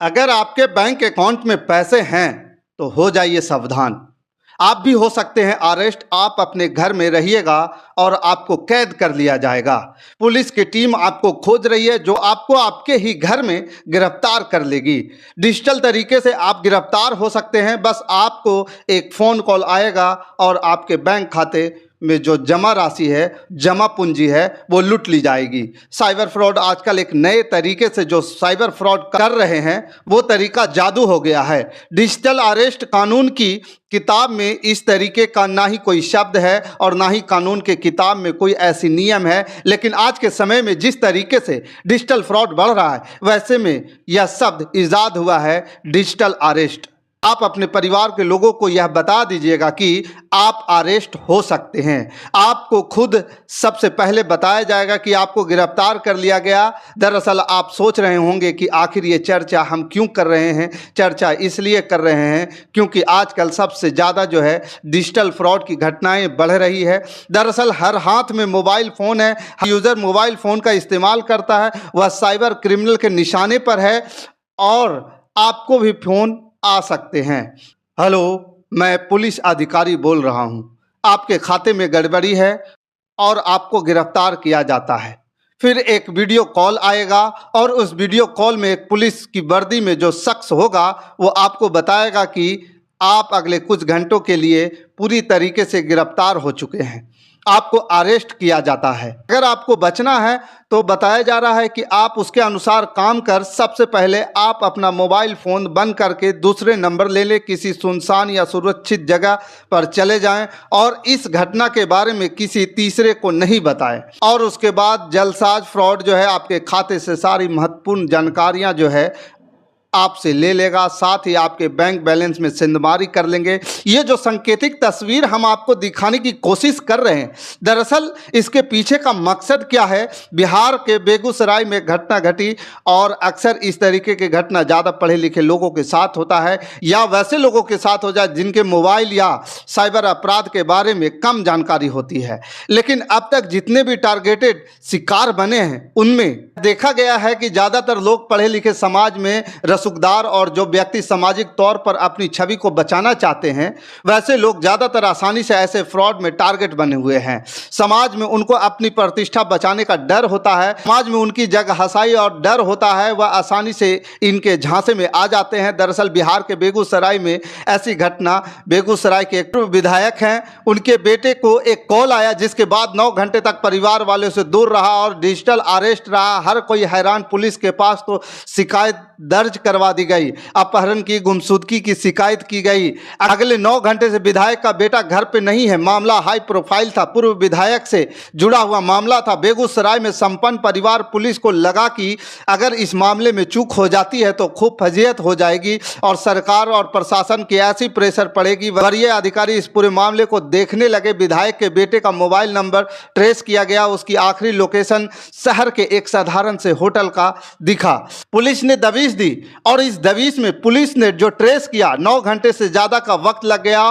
अगर आपके bank account में पैसे हैं तो हो जाइए सावधान। आप भी हो सकते हैं अरेस्ट। आप अपने घर में रहिएगा और आपको कैद कर लिया जाएगा। पुलिस की टीम आपको खोज रही है, जो आपको आपके ही घर में गिरफ्तार कर लेगी। डिजिटल तरीके से आप गिरफ्तार हो सकते हैं। बस आपको एक फ़ोन कॉल आएगा और आपके बैंक खाते में जो जमा राशि है, जमा पूंजी है, वो लूट ली जाएगी। साइबर फ्रॉड आजकल एक नए तरीके से जो साइबर फ्रॉड कर रहे हैं वो तरीका जादू हो गया है। डिजिटल अरेस्ट कानून की किताब में इस तरीके का ना ही कोई शब्द है और ना ही कानून के किताब में कोई ऐसी नियम है। लेकिन आज के समय में जिस तरीके से डिजिटल फ्रॉड बढ़ रहा है, वैसे में यह शब्द इजाद हुआ है, डिजिटल अरेस्ट। आप अपने परिवार के लोगों को यह बता दीजिएगा कि आप अरेस्ट हो सकते हैं। आपको खुद सबसे पहले बताया जाएगा कि आपको गिरफ्तार कर लिया गया। दरअसल आप सोच रहे होंगे कि आखिर ये चर्चा हम क्यों कर रहे हैं। चर्चा इसलिए कर रहे हैं क्योंकि आजकल सबसे ज़्यादा जो है डिजिटल फ्रॉड की घटनाएं बढ़ रही है। दरअसल हर हाथ में मोबाइल फ़ोन है। यूज़र मोबाइल फ़ोन का इस्तेमाल करता है, वह साइबर क्रिमिनल के निशाने पर है और आपको भी फ़ोन आ सकते हैं। हेलो, मैं पुलिस अधिकारी बोल रहा हूं। आपके खाते में गड़बड़ी है और आपको गिरफ्तार किया जाता है। फिर एक वीडियो कॉल आएगा और उस वीडियो कॉल में एक पुलिस की वर्दी में जो शख्स होगा वो आपको बताएगा कि आप अगले कुछ घंटों के लिए पूरी तरीके से गिरफ्तार हो चुके हैं। आपको अरेस्ट किया जाता है। अगर आपको बचना है तो बताया जा रहा है कि आप उसके अनुसार काम कर सबसे पहले आप अपना मोबाइल फ़ोन बंद करके दूसरे नंबर ले लें, किसी सुनसान या सुरक्षित जगह पर चले जाएं और इस घटना के बारे में किसी तीसरे को नहीं बताएं। और उसके बाद जालसाज फ्रॉड जो है आपके खाते से सारी महत्वपूर्ण जानकारियां जो है आपसे ले लेगा, साथ ही आपके बैंक बैलेंस में सेंधमारी कर लेंगे। ये जो सांकेतिक तस्वीर हम आपको दिखाने की कोशिश कर रहे हैं, दरअसल इसके पीछे का मकसद क्या है। बिहार के बेगूसराय में घटना घटी और अक्सर इस तरीके की घटना ज़्यादा पढ़े लिखे लोगों के साथ होता है या वैसे लोगों के साथ हो जाए जिनके मोबाइल या साइबर अपराध के बारे में कम जानकारी होती है। लेकिन अब तक जितने भी टारगेटेड शिकार बने हैं उनमें देखा गया है कि ज़्यादातर लोग पढ़े लिखे समाज में रसूखदार और जो व्यक्ति सामाजिक तौर पर अपनी छवि को बचाना चाहते हैं, वैसे लोग ज़्यादातर आसानी से ऐसे फ्रॉड में टारगेट बने हुए हैं। समाज में उनको अपनी प्रतिष्ठा बचाने का डर होता है, समाज में उनकी जगह हसाई और डर होता है, वह आसानी से इनके झांसे में आ जाते हैं। दरअसल बिहार के बेगूसराय में ऐसी घटना, बेगूसराय के एक विधायक हैं, उनके बेटे को एक कॉल आया जिसके बाद 9 घंटे तक परिवार वालों से दूर रहा और डिजिटल अरेस्ट रहा। हर कोई हैरान। पुलिस के पास तो शिकायत दर्ज करवा दी गई, अपहरण की, गुमशुदगी की शिकायत की गई। अगले 9 घंटे से विधायक का बेटा घर पे नहीं है। मामला हाई प्रोफाइल था, पूर्व विधायक से जुड़ा हुआ मामला था। बेगूसराय में संपन्न परिवार पुलिस को लगा कि अगर इस मामले में चूक हो जाती है तो खूब फजीहत हो जाएगी और सरकार और प्रशासन की ऐसी प्रेशर पड़ेगी। वरीय अधिकारी इस पूरे मामले को देखने लगे। विधायक के बेटे का मोबाइल नंबर ट्रेस किया गया, उसकी आखिरी लोकेशन शहर के एक साधारण से होटल का दिखा। पुलिस ने दबिश दी और इस दबिश में पुलिस ने जो ट्रेस किया, 9 घंटे से ज़्यादा का वक्त लग गया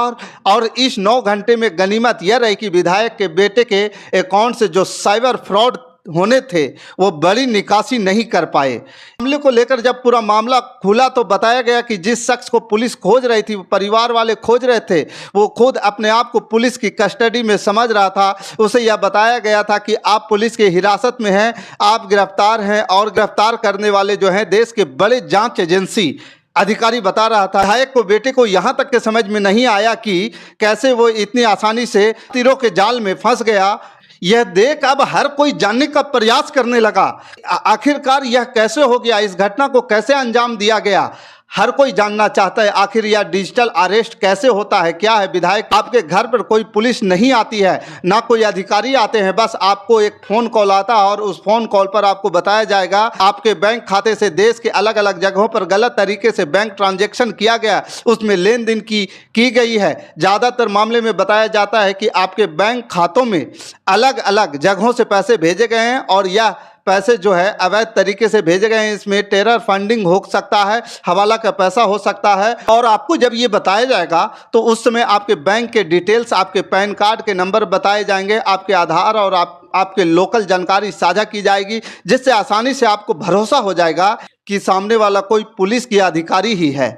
और इस 9 घंटे में गनीमत यह रही कि विधायक के बेटे के अकाउंट से जो साइबर फ्रॉड होने थे वो बड़ी निकासी नहीं कर पाए। मामले को लेकर जब पूरा मामला खुला तो बताया गया कि जिस शख्स को पुलिस खोज रही थी, परिवार वाले खोज रहे थे, वो खुद अपने आप को पुलिस की कस्टडी में समझ रहा था। उसे यह बताया गया था कि आप पुलिस की हिरासत में हैं, आप गिरफ्तार हैं और गिरफ्तार करने वाले जो हैं देश के बड़े जांच एजेंसी अधिकारी बता रहा था। विधायक को बेटे को यहाँ तक के समझ में नहीं आया कि कैसे वो इतनी आसानी से तीरों के जाल में फंस गया। यह देख अब हर कोई जानने का प्रयास करने लगा आखिरकार यह कैसे हो गया, इस घटना को कैसे अंजाम दिया गया। हर कोई जानना चाहता है आखिर यह डिजिटल अरेस्ट कैसे होता है, क्या है। विधायक आपके घर पर कोई पुलिस नहीं आती है, ना कोई अधिकारी आते हैं, बस आपको एक फ़ोन कॉल आता है और उस फ़ोन कॉल पर आपको बताया जाएगा आपके बैंक खाते से देश के अलग अलग जगहों पर गलत तरीके से बैंक ट्रांजैक्शन किया गया, उसमें लेन देन की गई है। ज़्यादातर मामले में बताया जाता है कि आपके बैंक खातों में अलग अलग जगहों से पैसे भेजे गए हैं और यह पैसे जो है अवैध तरीके से भेजे गए हैं। इसमें टेरर फंडिंग हो सकता है, हवाला का पैसा हो सकता है। और आपको जब ये बताया जाएगा तो उस समय आपके बैंक के डिटेल्स, आपके पैन कार्ड के नंबर बताए जाएंगे, आपके आधार और आपके लोकल जानकारी साझा की जाएगी, जिससे आसानी से आपको भरोसा हो जाएगा कि सामने वाला कोई पुलिस की अधिकारी ही है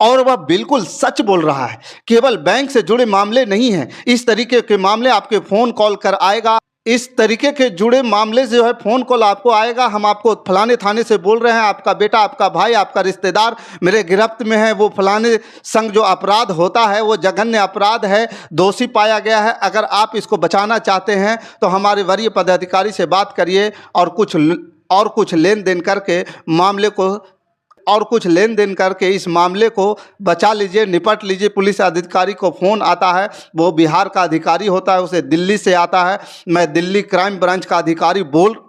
और वह बिल्कुल सच बोल रहा है। केवल बैंक से जुड़े मामले नहीं हैं, इस तरीके के मामले आपके फ़ोन कॉल कर आएगा। इस तरीके के जुड़े मामले से जो है फ़ोन कॉल आपको आएगा, हम आपको फलाने थाने से बोल रहे हैं, आपका बेटा, आपका भाई, आपका रिश्तेदार मेरे गिरफ्त में है, वो फलाने संग जो अपराध होता है वो जघन्य अपराध है, दोषी पाया गया है। अगर आप इसको बचाना चाहते हैं तो हमारे वरीय पदाधिकारी से बात करिए और कुछ लेन देन करके इस मामले को बचा लीजिए, निपट लीजिए। पुलिस अधिकारी को फ़ोन आता है, वो बिहार का अधिकारी होता है, उसे दिल्ली से आता है, मैं दिल्ली क्राइम ब्रांच का अधिकारी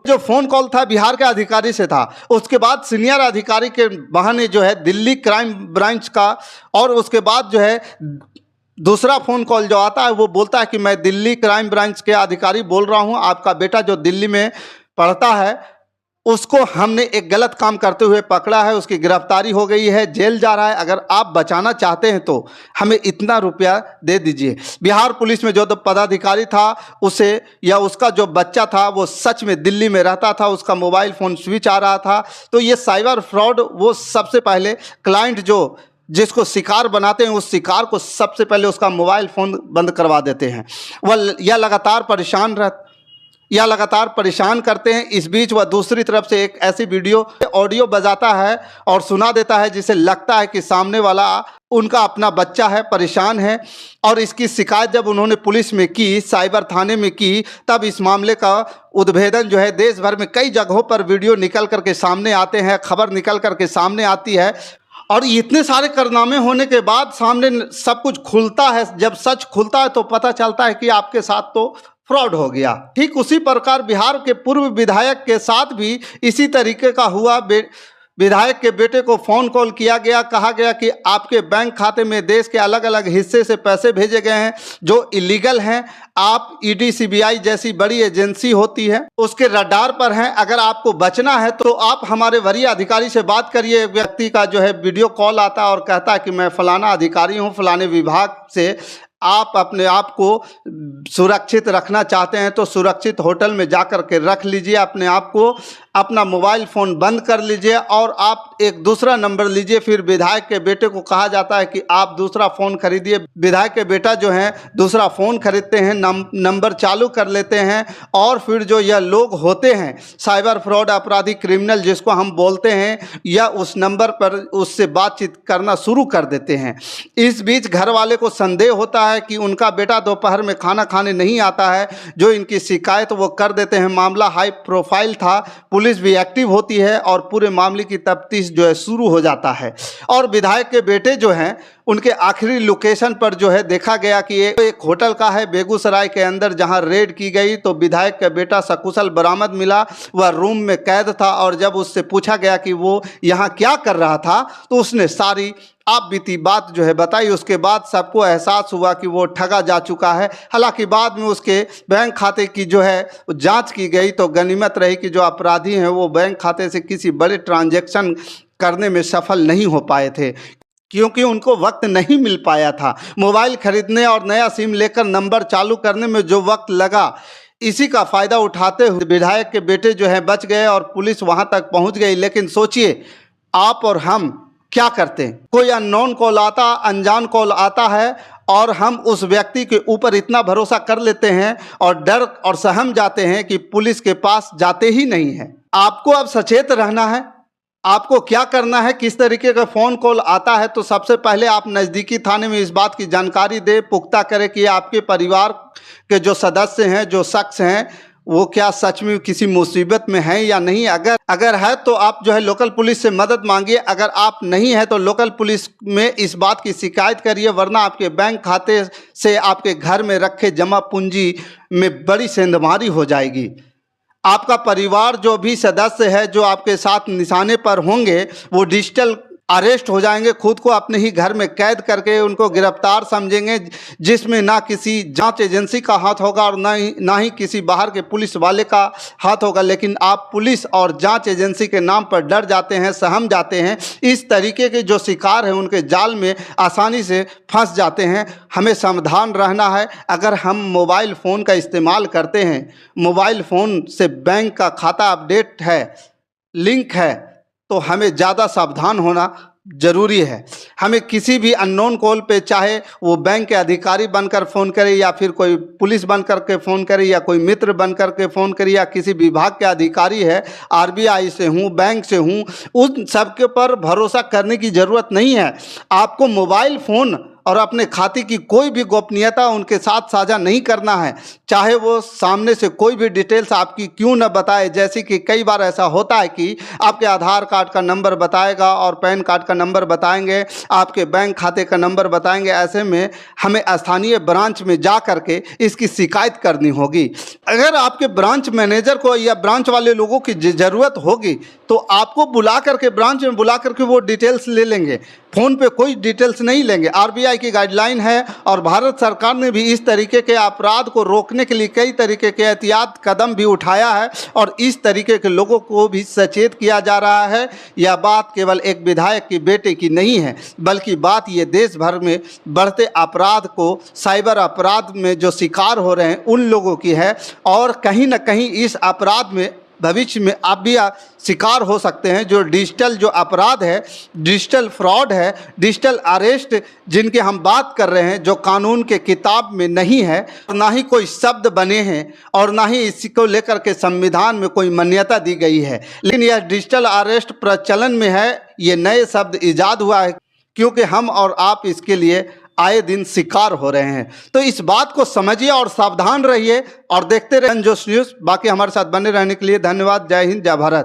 जो फ़ोन कॉल था बिहार के अधिकारी से था। उसके बाद सीनियर अधिकारी के बहाने जो है दिल्ली क्राइम ब्रांच का, और उसके बाद जो है दूसरा फ़ोन कॉल जो आता है वो बोलता है कि मैं दिल्ली क्राइम ब्रांच के अधिकारी बोल रहा हूँ, आपका बेटा जो दिल्ली में पढ़ता है उसको हमने एक गलत काम करते हुए पकड़ा है, उसकी गिरफ्तारी हो गई है, जेल जा रहा है। अगर आप बचाना चाहते हैं तो हमें इतना रुपया दे दीजिए। बिहार पुलिस में जो पदाधिकारी था उसे या उसका जो बच्चा था वो सच में दिल्ली में रहता था, उसका मोबाइल फ़ोन स्विच आ रहा था। तो ये साइबर फ्रॉड, वो सबसे पहले क्लाइंट जिसको शिकार बनाते हैं उस शिकार को सबसे पहले उसका मोबाइल फ़ोन बंद करवा देते हैं। यह लगातार परेशान करते हैं। इस बीच वह दूसरी तरफ से एक ऐसी ऑडियो बजाता है और सुना देता है जिसे लगता है कि सामने वाला उनका अपना बच्चा है, परेशान है। और इसकी शिकायत जब उन्होंने पुलिस में की, साइबर थाने में की, तब इस मामले का उद्भेदन जो है देश भर में कई जगहों पर वीडियो निकल करके सामने आते हैं, खबर निकल करके सामने आती है। और इतने सारे कारनामे होने के बाद सामने सब कुछ खुलता है। जब सच खुलता है तो पता चलता है कि आपके साथ तो फ्रॉड हो गया। ठीक उसी प्रकार बिहार के पूर्व विधायक के साथ भी इसी तरीके का हुआ। विधायक के बेटे को फ़ोन कॉल किया गया, कहा गया कि आपके बैंक खाते में देश के अलग अलग हिस्से से पैसे भेजे गए हैं जो इलीगल हैं। आप ईडी सीबीआई जैसी बड़ी एजेंसी होती है उसके रडार पर हैं। अगर आपको बचना है तो आप हमारे वरीय अधिकारी से बात करिए। व्यक्ति का जो है वीडियो कॉल आता है और कहता है कि मैं फलाना अधिकारी हूँ, फलाने विभाग से, आप अपने आप को सुरक्षित रखना चाहते हैं तो सुरक्षित होटल में जाकर के रख लीजिए अपने आप को, अपना मोबाइल फ़ोन बंद कर लीजिए और आप एक दूसरा नंबर लीजिए। फिर विधायक के बेटे को कहा जाता है कि आप दूसरा फ़ोन खरीदिए। विधायक के बेटा जो है दूसरा फ़ोन खरीदते हैं, नंबर चालू कर लेते हैं और फिर जो यह लोग होते हैं साइबर फ्रॉड अपराधी क्रिमिनल जिसको हम बोलते हैं, या उस नंबर पर उससे बातचीत करना शुरू कर देते हैं। इस बीच घर वाले को संदेह होता है कि उनका बेटा दोपहर में खाना खाने नहीं आता है। जो इनकी शिकायत वो कर देते हैं। मामला हाई प्रोफाइल था, पुलिस भी एक्टिव होती है और पूरे मामले की तफ्तीश जो है शुरू हो जाता है। और विधायक के बेटे जो हैं उनके आखिरी लोकेशन पर जो है देखा गया कि एक होटल का है बेगूसराय के अंदर, जहां रेड की गई तो विधायक का बेटा सकुशल बरामद मिला। वह रूम में कैद था और जब उससे पूछा गया कि वो यहाँ क्या कर रहा था तो उसने सारी आप बीती बात जो है बताई। उसके बाद सबको एहसास हुआ कि वो ठगा जा चुका है। हालांकि बाद में उसके बैंक खाते की जो है जांच की गई तो गनीमत रही कि जो अपराधी हैं वो बैंक खाते से किसी बड़े ट्रांजैक्शन करने में सफल नहीं हो पाए थे, क्योंकि उनको वक्त नहीं मिल पाया था। मोबाइल खरीदने और नया सिम लेकर नंबर चालू करने में जो वक्त लगा, इसी का फ़ायदा उठाते हुए विधायक के बेटे जो हैं बच गए और पुलिस वहां तक पहुंच गई। लेकिन सोचिए आप और हम क्या करते हैं, कोई अननोन कॉल आता, अनजान कॉल आता है और हम उस व्यक्ति के ऊपर इतना भरोसा कर लेते हैं और डर और सहम जाते हैं कि पुलिस के पास जाते ही नहीं हैं। आपको अब सचेत रहना है। आपको क्या करना है, किस तरीके का फ़ोन कॉल आता है तो सबसे पहले आप नज़दीकी थाने में इस बात की जानकारी दें, पुख्ता करें कि आपके परिवार के जो सदस्य हैं, जो शख्स हैं, वो क्या सच में किसी मुसीबत में है या नहीं। अगर है तो आप जो है लोकल पुलिस से मदद मांगिए। अगर आप नहीं है तो लोकल पुलिस में इस बात की शिकायत करिए, वरना आपके बैंक खाते से आपके घर में रखे जमा पूंजी में बड़ी सेंधमारी हो जाएगी। आपका परिवार जो भी सदस्य है जो आपके साथ निशाने पर होंगे वो डिजिटल अरेस्ट हो जाएंगे, खुद को अपने ही घर में कैद करके उनको गिरफ्तार समझेंगे, जिसमें ना किसी जांच एजेंसी का हाथ होगा और ना ही किसी बाहर के पुलिस वाले का हाथ होगा। लेकिन आप पुलिस और जांच एजेंसी के नाम पर डर जाते हैं, सहम जाते हैं। इस तरीके के जो शिकार हैं उनके जाल में आसानी से फंस जाते हैं। हमें सावधान रहना है। अगर हम मोबाइल फ़ोन का इस्तेमाल करते हैं, मोबाइल फ़ोन से बैंक का खाता अपडेट है, लिंक है, तो हमें ज़्यादा सावधान होना ज़रूरी है। हमें किसी भी अननोन कॉल पे, चाहे वो बैंक के अधिकारी बनकर फ़ोन करे या फिर कोई पुलिस बन कर के फ़ोन करे या कोई मित्र बन कर के फ़ोन करे या किसी विभाग के अधिकारी है, आरबीआई से हूँ, बैंक से हूँ, उन सब के पर भरोसा करने की ज़रूरत नहीं है। आपको मोबाइल फ़ोन और अपने खाते की कोई भी गोपनीयता उनके साथ साझा नहीं करना है, चाहे वो सामने से कोई भी डिटेल्स आपकी क्यों न बताए। जैसे कि कई बार ऐसा होता है कि आपके आधार कार्ड का नंबर बताएगा और पैन कार्ड का नंबर बताएंगे, आपके बैंक खाते का नंबर बताएंगे। ऐसे में हमें स्थानीय ब्रांच में जा कर के इसकी शिकायत करनी होगी। अगर आपके ब्रांच मैनेजर को या ब्रांच वाले लोगों की ज़रूरत होगी तो आपको बुला करके, ब्रांच में बुला करके वो डिटेल्स ले लेंगे, फ़ोन पे कोई डिटेल्स नहीं लेंगे। आरबीआई की गाइडलाइन है और भारत सरकार ने भी इस तरीके के अपराध को रोकने के लिए कई तरीके के एहतियात कदम भी उठाया है और इस तरीके के लोगों को भी सचेत किया जा रहा है। यह बात केवल एक विधायक के बेटे की नहीं है, बल्कि बात ये देश भर में बढ़ते अपराध को, साइबर अपराध में जो शिकार हो रहे हैं उन लोगों की है। और कहीं ना कहीं इस अपराध में भविष्य में आप भी शिकार हो सकते हैं। जो डिजिटल जो अपराध है, डिजिटल फ्रॉड है, डिजिटल अरेस्ट जिनके हम बात कर रहे हैं, जो कानून के किताब में नहीं है, ना ही कोई शब्द बने हैं और ना ही इसको लेकर के संविधान में कोई मान्यता दी गई है, लेकिन यह डिजिटल अरेस्ट प्रचलन में है। ये नए शब्द ईजाद हुआ है क्योंकि हम और आप इसके लिए आए दिन शिकार हो रहे हैं। तो इस बात को समझिए और सावधान रहिए और देखते रहें जोश न्यूज़। बाकी हमारे साथ बने रहने के लिए धन्यवाद। जय हिंद, जय भारत।